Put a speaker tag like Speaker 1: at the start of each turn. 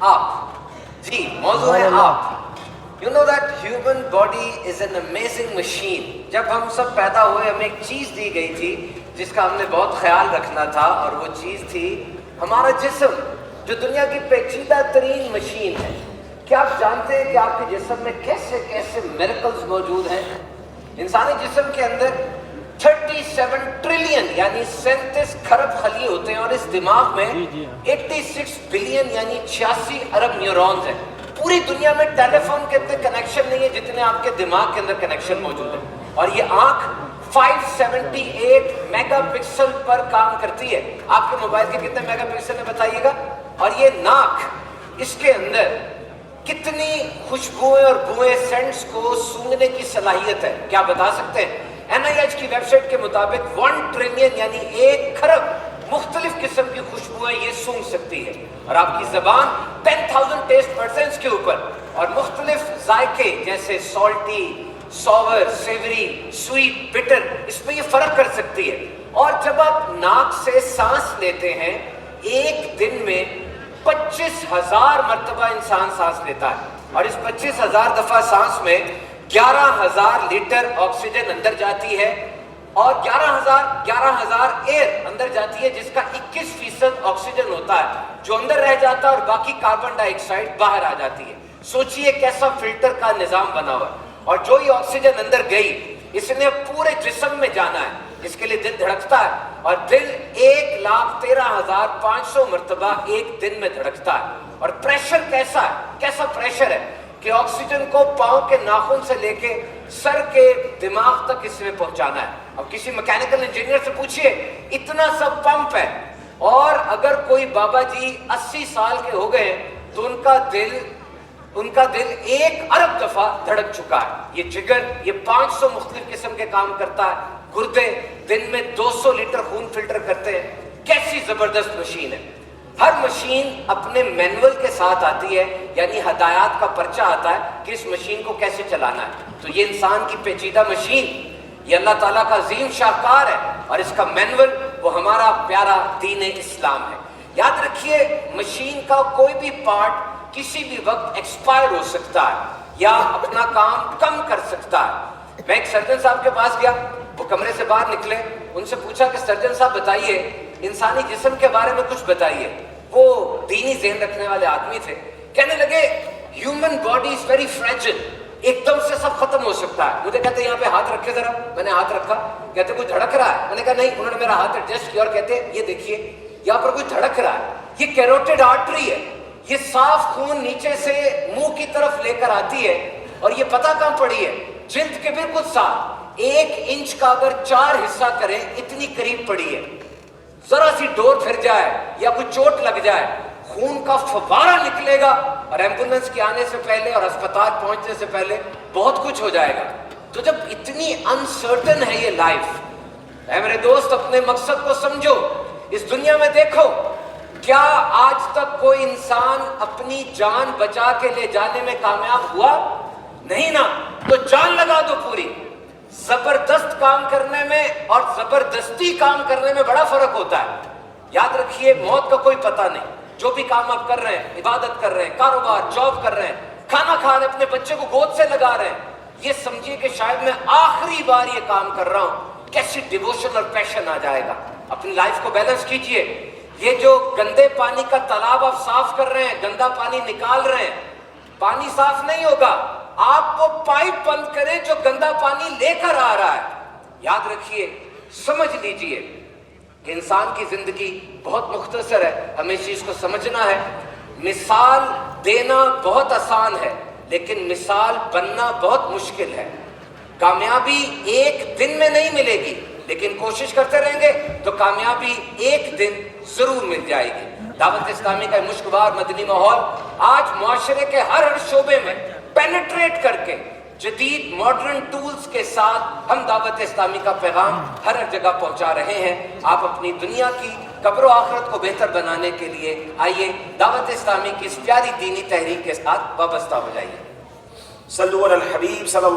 Speaker 1: آپ جی موضوع ہے آپ. You know that human body is an amazing machine. جب ہم سب پیدا ہوئے ہمیں ایک چیز دی گئی تھی جس کا ہم نے بہت خیال رکھنا تھا، اور وہ چیز تھی ہمارا جسم، جو دنیا کی پیچیدہ ترین مشین ہے. کیا آپ جانتے ہیں کہ آپ کے جسم میں کیسے کیسے میریکلز موجود ہیں؟ انسانی جسم کے اندر 37 ٹریلین یعنی 37 کھرب خلیے ہوتے ہیں، اور اس دماغ میں 86 بلین یعنی 86 ارب نیورونز ہیں. پوری دنیا میں ٹیلی فون کے اتنے کنیکشن نہیں ہے جتنے آپ کے دماغ کے اندر کنیکشن موجود ہے. اور یہ آنکھ 578 میگا پکسل پر کام کرتی ہے. آپ کے موبائل کے کتنے میگا پکسل ہے بتائیے گا؟ اور یہ ناک، اس کے اندر کتنی خوشبوئیں اور بوئیں سینٹس کو سونگنے کی صلاحیت ہے، کیا بتا سکتے ہیں؟ NIH کی ویب سائٹ کے مطابق 1 ٹریلین یعنی 1 کھرب مختلف قسم کی خوشبوئیں یہ سونگ سکتی ہے. اور آپ کی زبان 10,000 ٹیسٹ پرسنس کے اوپر اور مختلف ذائقے جیسے سالٹی، ساور، سیوری، سویٹ، بٹر، اس میں یہ فرق کر سکتی ہے. اور جب آپ ناک سے سانس لیتے ہیں، ایک دن میں 25,000 مرتبہ انسان سانس لیتا ہے، اور اس 25,000 دفعہ سانس میں 11,000 لیٹر آکسیجن اندر جاتی ہے، اور 11,000 ایئر اندر جاتی ہے، جس کا 21% آکسیجن ہوتا ہے جو اندر رہ جاتا ہے، اور باقی کاربن ڈائی آکسائڈ باہر آ جاتی ہے. سوچئے کیسا فلٹر کا نظام بنا ہوا ہے. اور جو یہ آکسیجن اندر گئی، اس نے پورے جسم میں جانا ہے. اس کے لیے دل دھڑکتا ہے، اور دل 1,13,500 مرتبہ ایک دن میں دھڑکتا ہے. اور پریشر کیسا ہے؟ کیسا پریشر ہے کہ آکسیجن کو پاؤں کے ناخن سے لے کے سر کے دماغ تک اس میں پہنچانا ہے. اب کسی میکینیکل انجینئر سے پوچھئے، اتنا سب پمپ ہے، اور اگر کوئی بابا جی 80 سال کے ہو گئے تو ان کا دل 1 ارب دفعہ دھڑک چکا ہے. یہ جگر، یہ 500 مختلف قسم کے کام کرتا ہے. گردے دن میں 200 لیٹر خون فلٹر کرتے ہیں. کیسی زبردست مشین ہے. ہر مشین اپنے مینول کے ساتھ آتی ہے، یعنی ہدایات کا پرچہ آتا ہے کہ اس مشین کو کیسے چلانا ہے. تو یہ انسان کی پیچیدہ مشین، یہ اللہ تعالیٰ کا عظیم شاہکار ہے، اور اس کا مینول وہ ہمارا پیارا دین اسلام ہے. یاد رکھیے، مشین کا کوئی بھی پارٹ کسی بھی وقت ایکسپائر ہو سکتا ہے یا اپنا کام کم کر سکتا ہے. میں ایک سرجن صاحب کے پاس گیا، وہ کمرے سے باہر نکلے، ان سے پوچھا کہ سرجن صاحب بتائیے انسانی جسم کے بارے میں کچھ بتائیے. وہ دینی ذہن رکھنے والے آدمی تھے. کہنے لگے ہیومن باڈی از ویری فریجل، ایک دم سے سب ختم ہو سکتا ہے. مجھے کہتے یہاں پہ ہاتھ رکھے ذرا. میں نے ہاتھ رکھا. کہتے کوئی دھڑک رہا ہے؟ میں نے کہا نہیں. انہوں نے میرا ہاتھ ایڈجسٹ کیا اور کہتے یہ دیکھیے یہاں پر کوئی دھڑک رہا ہے. یہ کیروٹیڈ آرٹری ہے، یہ صاف خون نیچے سے منہ کی طرف لے کر آتی ہے، اور یہ پتہ کہاں پڑی ہے؟ جلد کے بالکل ساتھ. 1 انچ کا اگر 4 حصہ کریں اتنی قریب پڑی ہے. ذرا سی ڈور پھر جائے یا کوئی چوٹ لگ جائے، خون کا فوارہ نکلے گا، اور ایمبولینس کے آنے سے پہلے اور اسپتال پہنچنے سے پہلے بہت کچھ ہو جائے گا. تو جب اتنی انسرٹن ہے یہ لائف، اے میرے دوست اپنے مقصد کو سمجھو. اس دنیا میں دیکھو، کیا آج تک کوئی انسان اپنی جان بچا کے لے جانے میں کامیاب ہوا؟ نہیں نا. تو جان لگا دو پوری. زبردست کام کرنے میں اور زبردستی کام کرنے میں بڑا فرق ہوتا ہے. یاد رکھیے، موت کا کوئی پتہ نہیں. جو بھی کام آپ کر رہے ہیں، عبادت کر رہے ہیں، کاروبار، جاب کر رہے ہیں، کھانا کھا رہے ہیں، اپنے بچے کو گود سے لگا رہے ہیں، یہ سمجھیے کہ شاید میں آخری بار یہ کام کر رہا ہوں. کیسی ڈیووشن اور پیشن آ جائے گا. اپنی لائف کو بیلنس کیجئے. یہ جو گندے پانی کا تالاب آپ صاف کر رہے ہیں، گندا پانی نکال رہے ہیں، پانی صاف نہیں ہوگا. آپ وہ پائپ بند کریں جو گندا پانی لے کر آ رہا ہے. یاد رکھیے، سمجھ لیجئے کہ انسان کی زندگی بہت مختصر ہے. ہمیں اس چیز کو سمجھنا ہے. مثال دینا بہت آسان ہے، لیکن مثال بننا بہت مشکل ہے. کامیابی ایک دن میں نہیں ملے گی، لیکن کوشش کرتے رہیں گے تو کامیابی ایک دن ضرور مل جائے گی. دعوت اسلامی کا مشکوار مدنی ماحول آج معاشرے کے ہر شعبے میں پینیٹریٹ کر کے جدید ماڈرن ٹولز کے ساتھ ہم دعوت اسلامی کا پیغام ہر جگہ پہنچا رہے ہیں. آپ اپنی دنیا کی قبر و آخرت کو بہتر بنانے کے لیے آئیے دعوت اسلامی کی اس پیاری دینی تحریک کے ساتھ وابستہ ہو جائیے.
Speaker 2: صلو علی الحبیب صلی اللہ